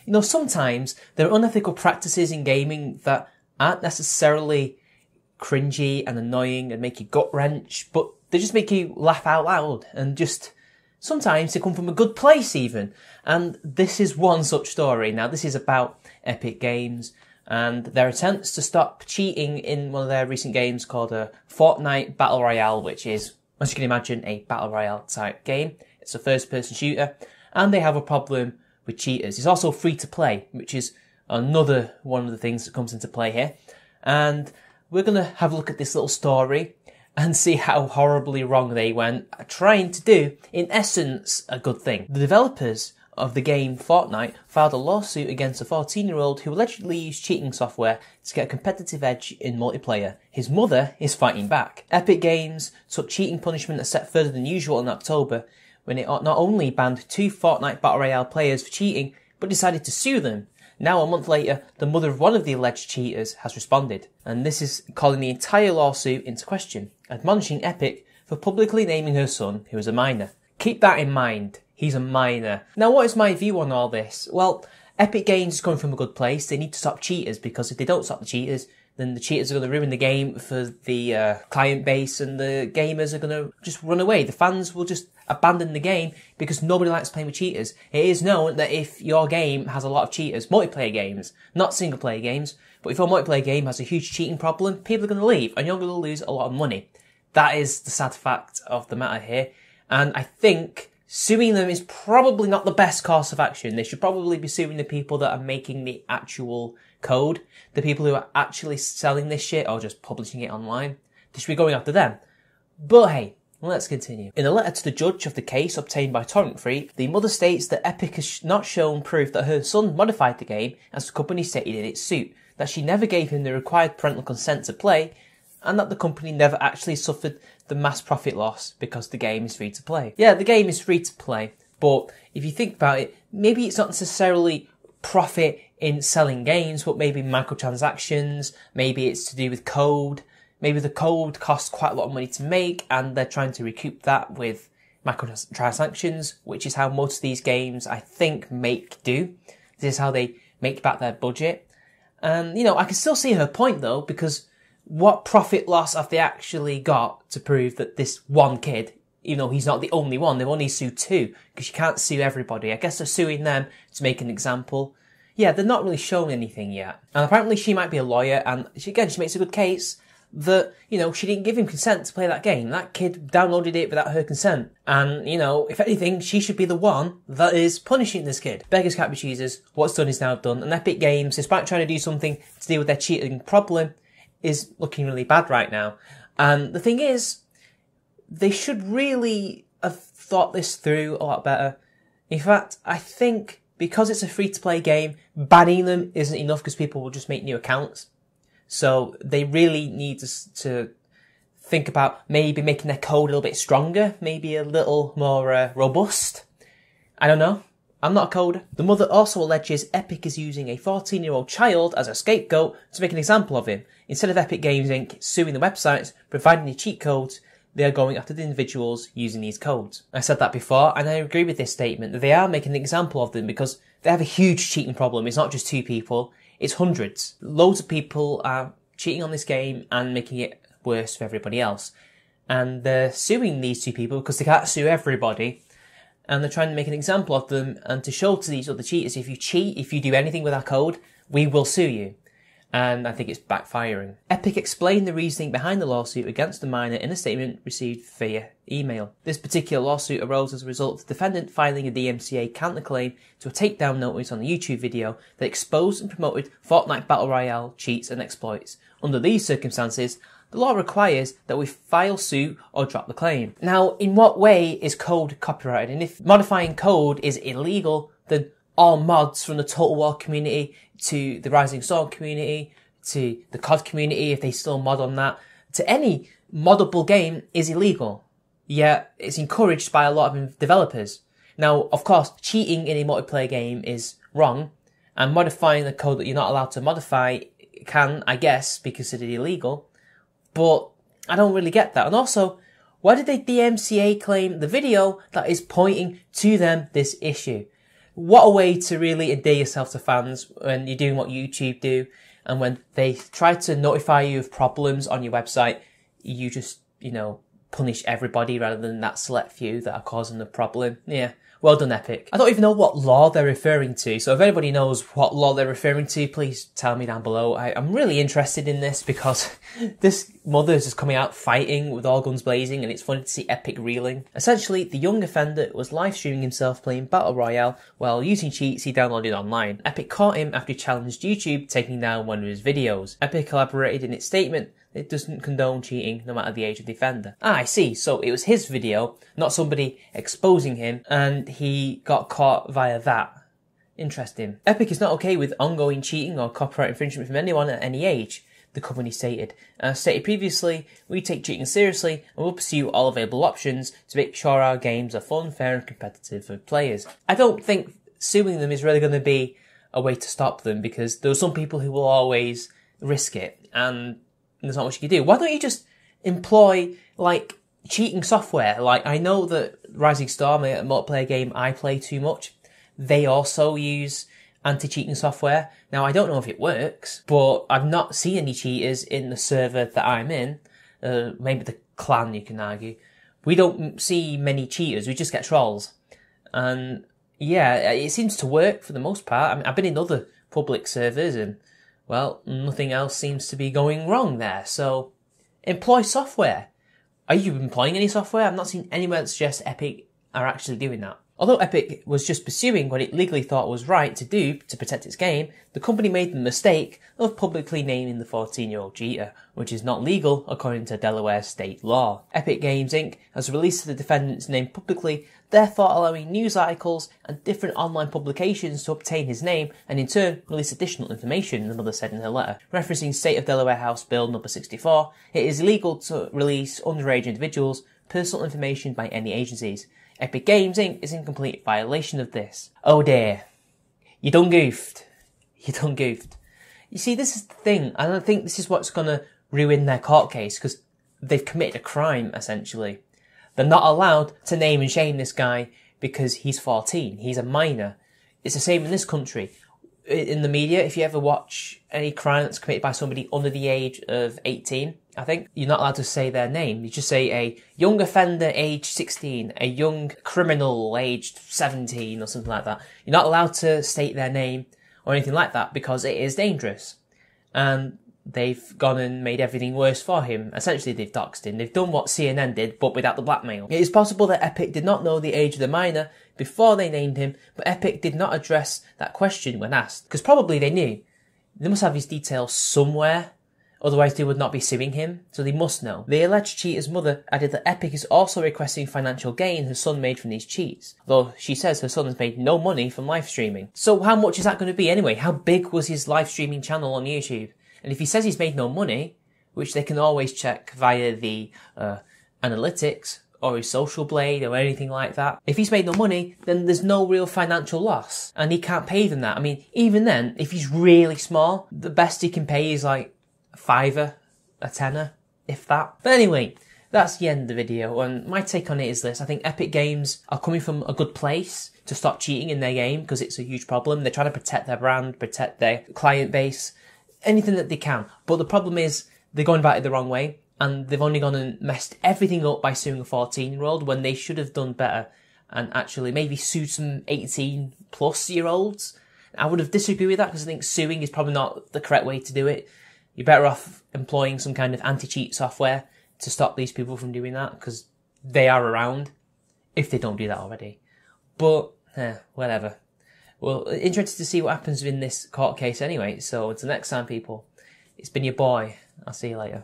You know, sometimes there are unethical practices in gaming that aren't necessarily cringy and annoying and make you gut wrench, but they just make you laugh out loud, and just sometimes they come from a good place even. And this is one such story. Now, this is about Epic Games and their attempts to stop cheating in one of their recent games called a Fortnite Battle Royale, which is, as you can imagine, a Battle Royale type game. It's a first-person shooter, and they have a problem with cheaters. It's also free to play, which is another one of the things that comes into play here. And we're going to have a look at this little story and see how horribly wrong they went, trying to do, in essence, a good thing. The developers of the game Fortnite filed a lawsuit against a 14-year-old who allegedly used cheating software to get a competitive edge in multiplayer. His mother is fighting back. Epic Games took cheating punishment a step further than usual in October, when it not only banned 2 Fortnite Battle Royale players for cheating, but decided to sue them. Now, a month later, the mother of one of the alleged cheaters has responded, and this is calling the entire lawsuit into question, admonishing Epic for publicly naming her son, who is a minor. Keep that in mind, he's a minor. Now, what is my view on all this? Well, Epic Games is coming from a good place. They need to stop cheaters, because if they don't stop the cheaters, then the cheaters are going to ruin the game for the client base, and the gamers are going to just run away. The fans will just abandon the game because nobody likes playing with cheaters. It is known that if your game has a lot of cheaters, multiplayer games, not single player games, but if your multiplayer game has a huge cheating problem, people are going to leave and you're going to lose a lot of money. That is the sad fact of the matter here. And I think suing them is probably not the best course of action. They should probably be suing the people that are making the actual code, the people who are actually selling this shit or just publishing it online. They should be going after them. But hey, let's continue. In a letter to the judge of the case obtained by Torrent Free, the mother states that Epic has not shown proof that her son modified the game as the company stated in its suit, that she never gave him the required parental consent to play, and that the company never actually suffered the mass profit loss because the game is free to play. Yeah, the game is free to play, but if you think about it, maybe it's not necessarily profit in selling games, but maybe microtransactions, maybe it's to do with code. Maybe the code costs quite a lot of money to make and they're trying to recoup that with microtransactions, which is how most of these games, I think, do. This is how they make back their budget. And, you know, I can still see her point though, because what profit loss have they actually got to prove that this one kid, even though he's not the only one, they've only sued 2, because you can't sue everybody. I guess they're suing them to make an example. Yeah, they're not really showing anything yet. And apparently she might be a lawyer, and she makes a good case that, you know, she didn't give him consent to play that game. That kid downloaded it without her consent. And, you know, if anything, she should be the one that is punishing this kid. Beggars can't be choosers. What's done is now done. And Epic Games, despite trying to do something to deal with their cheating problem, is looking really bad right now. And the thing is, they should really have thought this through a lot better. In fact, I think because it's a free-to-play game, banning them isn't enough because people will just make new accounts. So they really need to think about maybe making their code a little bit stronger, maybe a little more robust. I don't know. I'm not a coder. The mother also alleges Epic is using a 14-year-old child as a scapegoat to make an example of him. Instead of Epic Games Inc. suing the websites, providing the cheat codes, they are going after the individuals using these codes. I said that before, and I agree with this statement, that they are making an example of them because they have a huge cheating problem. It's not just 2 people. It's hundreds. Loads of people are cheating on this game and making it worse for everybody else. And they're suing these 2 people because they can't sue everybody. And they're trying to make an example of them and to show to these other cheaters, if you cheat, if you do anything with our code, we will sue you. And I think it's backfiring. Epic explained the reasoning behind the lawsuit against the minor in a statement received via email. This particular lawsuit arose as a result of the defendant filing a DMCA counterclaim to a takedown notice on a YouTube video that exposed and promoted Fortnite Battle Royale cheats and exploits. Under these circumstances, the law requires that we file suit or drop the claim. Now, in what way is code copyrighted? And if modifying code is illegal, then all mods from the Total War community to the Rising Storm community to the COD community, if they still mod on that, to any moddable game is illegal. Yet it's encouraged by a lot of developers. Now, of course, cheating in a multiplayer game is wrong, and modifying the code that you're not allowed to modify can, I guess, be considered illegal. But I don't really get that. And also, why did they DMCA claim the video that is pointing to them this issue? what a way to really endear yourself to fans when you're doing what YouTube do, and when they try to notify you of problems on your website, you just, punish everybody rather than that select few that are causing the problem. Yeah. Well done, Epic. I don't even know what law they're referring to, so if anybody knows what law they're referring to, please tell me down below. I'm really interested in this because this mother is just coming out fighting with all guns blazing, and it's funny to see Epic reeling. Essentially, the young offender was live streaming himself playing Battle Royale while using cheats he downloaded online. Epic caught him after he challenged YouTube, taking down one of his videos. Epic elaborated in its statement it doesn't condone cheating no matter the age of the offender. Ah, I see. So it was his video, not somebody exposing him, and he got caught via that. Interesting. Epic is not okay with ongoing cheating or copyright infringement from anyone at any age, the company stated. As stated previously, we take cheating seriously and will pursue all available options to make sure our games are fun, fair and competitive for players. I don't think suing them is really going to be a way to stop them, because there are some people who will always risk it, and there's not much you can do. Why don't you just employ, cheating software? I know that Rising Storm, a multiplayer game I play too much, they also use anti-cheating software. Now, I don't know if it works, but I've not seen any cheaters in the server that I'm in. Maybe the clan, you can argue. We don't see many cheaters, we just get trolls. And yeah, it seems to work for the most part. I mean, I've been in other public servers and, well, nothing else seems to be going wrong there. So, employ software. Are you employing any software? I've not seen anywhere that suggests Epic are actually doing that. Although Epic was just pursuing what it legally thought was right to do to protect its game, the company made the mistake of publicly naming the 14-year-old cheater, which is not legal according to Delaware state law. Epic Games Inc. has released the defendant's name publicly, therefore allowing news articles and different online publications to obtain his name and in turn release additional information, the mother said in her letter. Referencing State of Delaware House Bill No. 64, it is illegal to release underage individuals' personal information by any agencies. Epic Games Inc. is in complete violation of this. Oh dear. You done goofed. You done goofed. You see, this is the thing, and I think this is what's gonna ruin their court case, because they've committed a crime, essentially. They're not allowed to name and shame this guy because he's 14. He's a minor. It's the same in this country. In the media, if you ever watch any crime that's committed by somebody under the age of 18, I think, you're not allowed to say their name. You just say a young offender aged 16, a young criminal aged 17 or something like that. You're not allowed to state their name or anything like that because it is dangerous. And they've gone and made everything worse for him. Essentially, they've doxed him. They've done what CNN did, but without the blackmail. It is possible that Epic did not know the age of the minor before they named him, but Epic did not address that question when asked. Because probably they knew. They must have his details somewhere. Otherwise, they would not be suing him, so they must know. The alleged cheater's mother added that Epic is also requesting financial gain her son made from these cheats, though she says her son has made no money from live streaming. So how much is that going to be anyway? How big was his live streaming channel on YouTube? And if he says he's made no money, which they can always check via the analytics or his social blade or anything like that, if he's made no money, then there's no real financial loss, and he can't pay them that. I mean, even then, if he's really small, the best he can pay is like $5, a tenner, if that. But anyway, that's the end of the video, and my take on it is this. I think Epic Games are coming from a good place to stop cheating in their game, because it's a huge problem. They're trying to protect their brand, protect their client base, anything that they can. But the problem is, they're going about it the wrong way, and they've only gone and messed everything up by suing a 14-year-old when they should have done better and actually maybe sue some 18-plus-year-olds. I would have disagreed with that, because I think suing is probably not the correct way to do it. You're better off employing some kind of anti-cheat software to stop these people from doing that, because they are around, if they don't do that already. But, whatever. Well, interested to see what happens in this court case anyway, so until next time, people, it's been your boy. I'll see you later.